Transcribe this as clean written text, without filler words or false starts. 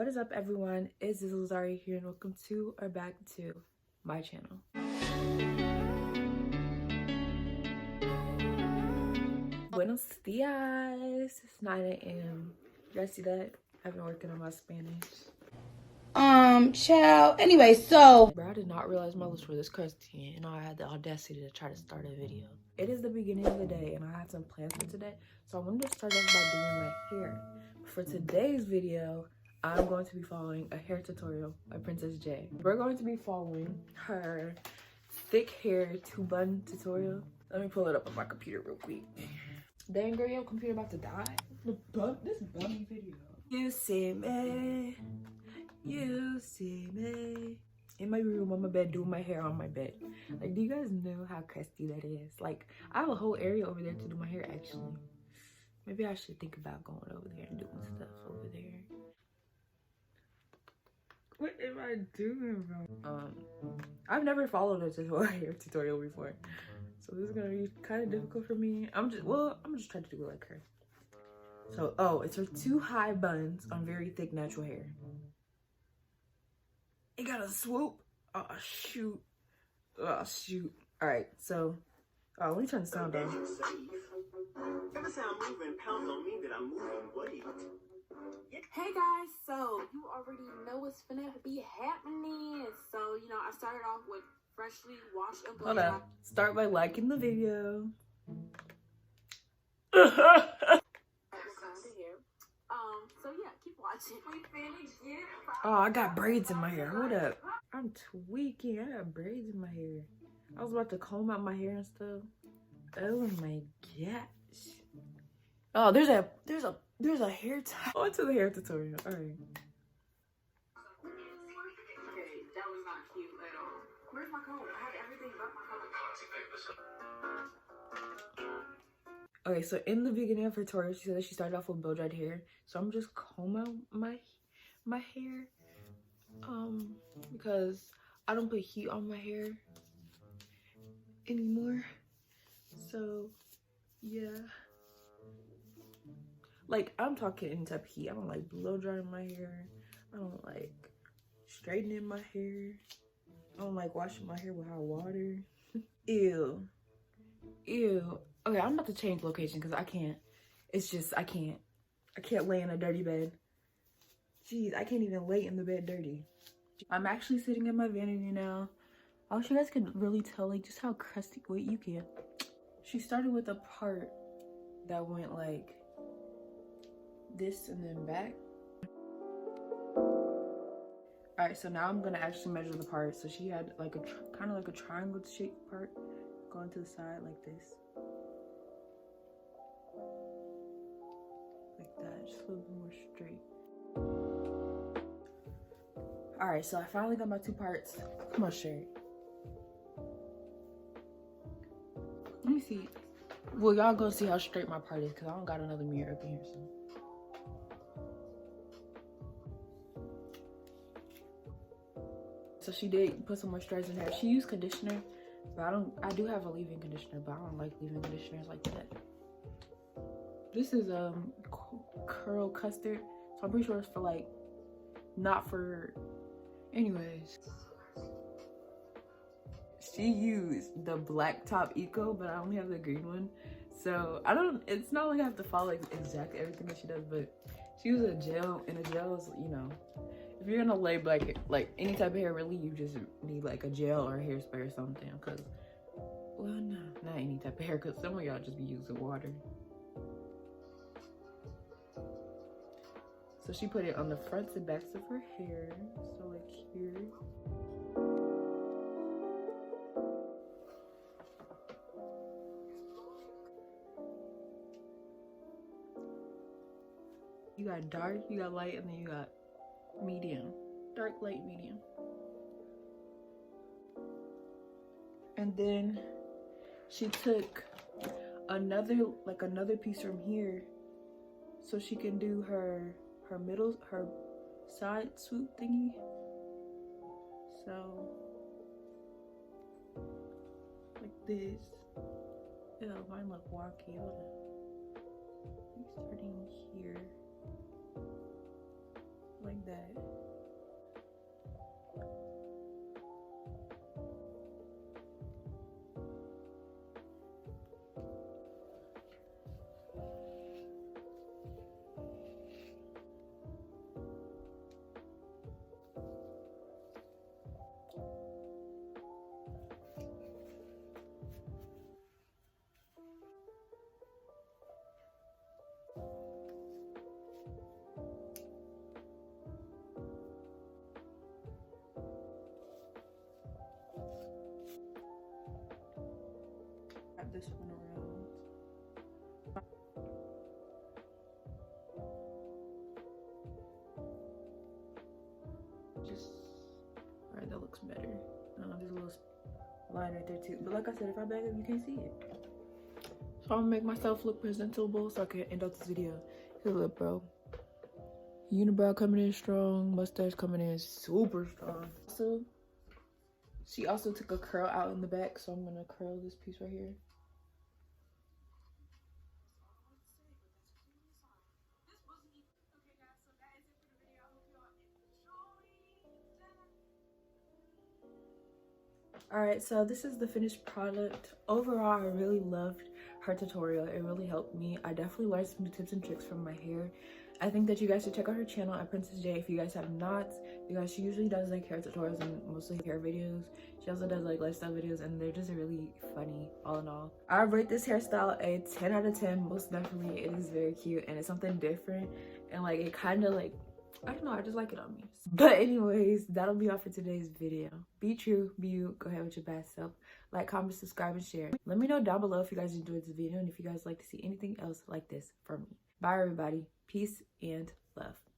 What is up, everyone? It's Zizzled Zari here, and welcome to or back to my channel. Buenos dias. It's 9 a.m. You guys see that? I've been working on my Spanish. Child. Anyway, so Bro, I did not realize my lips were this crusty, and I had the audacity to try to start a video. It is the beginning of the day, and I have some plans for today, so I wanted to start off by doing my hair. For today's video, I'm going to be following a hair tutorial by Princess J. We're going to be following her thick hair to bun tutorial. Let me pull it up on my computer real quick. Dang girl, your computer about to die. This bunny video. You see me. You see me in my room on my bed doing my hair on my bed. Like, do you guys know how crusty that is? Like, I have a whole area over there to do my hair actually. Maybe I should think about going over there and doing stuff over there. What am I doing, bro? I've never followed a hair tutorial before, so this is gonna be kind of difficult for me. I'm just trying to do it like her. So, oh, it's her 2 high buns on very thick natural hair. It got a swoop. Oh shoot. Oh shoot. Alright, so let me turn the sound down. Ever say I'm moving pounds don't mean that I'm moving weight. hey guys, so you already know what's finna be happening. So, you know, I started off with freshly washed and Hold blended. up. Start by liking the video. So yeah, keep watching. Oh, I got braids in my hair. Hold up. I'm tweaking. I got braids in my hair. I was about to comb out my hair and stuff. Oh my gosh. Oh, there's a hair tie. On to the hair tutorial. All right. Okay, that was not cute at all. Where's my comb? I had everything but my comb. Okay, so in the beginning of her tutorial, she said that she started off with blow dried hair. So I'm just comb out my hair, because I don't put heat on my hair anymore. So yeah, like I'm talking any type of heat. I don't like blow drying my hair. I don't like straightening my hair. I don't like washing my hair with hot water. Ew. Okay, I'm about to change location because I can't. It's just I can't lay in a dirty bed. Jeez, I can't even lay in the bed dirty. I'm actually sitting in my vanity now. I wish you guys could really tell like just how crusty. Wait, you can. She started with a part that went like this and then back. All right, so now I'm gonna actually measure the part. So she had like a kind of like a triangle shaped part going to the side like this. Like that, just a little bit more straight. All right, so I finally got my 2 parts. Come on, Sherry. Let me see. Well, y'all go see how straight my part is because I don't got another mirror up in here. So she did put some moisturizer in her. She used conditioner, but I do have a leave-in conditioner, but I don't like leave-in conditioners like that. This is curl custard, so I'm pretty sure it's for like not for. Anyways, she used the black top eco, but I only have the green one, so it's not like I have to follow like exactly everything that she does, but she used a gel, and a gel is, you know, if you're gonna lay like any type of hair, really you just need like a gel or a hairspray or something, because well, no, not any type of hair, because some of y'all just be using water. So she put it on the fronts and backs of her hair. So like here. You got dark, you got light, and then you got medium. Dark, light, medium. And then she took another piece from here so she can do her side swoop thingy. So like this. Ew, mine look wonky. Hold on. I'm starting here like that. Wrap this one around. Just alright, that looks better. There's a little line right there too. But like I said, if I bag up, you can't see it. So I'm gonna make myself look presentable so I can end up this video. Here's a lip, bro. Unibrow coming in strong, mustache coming in super strong. So she also took a curl out in the back, so I'm gonna curl this piece right here. Alright, so this is the finished product. Overall, I really loved her tutorial. It really helped me. I definitely learned some new tips and tricks from my hair. I think that you guys should check out her channel at Princess J if you guys have not, because she usually does like hair tutorials and mostly hair videos. She also does like lifestyle videos, and they're just really funny all in all. I rate this hairstyle a 10 out of 10. Most definitely, it is very cute and it's something different, and like it kind of like, I don't know, I just like it on me. But anyways, that'll be all for today's video. Be true, be you, go ahead with your best self. Like, comment, subscribe, and share. Let me know down below if you guys enjoyed this video and if you guys like to see anything else like this from me. Bye everybody. Peace and love.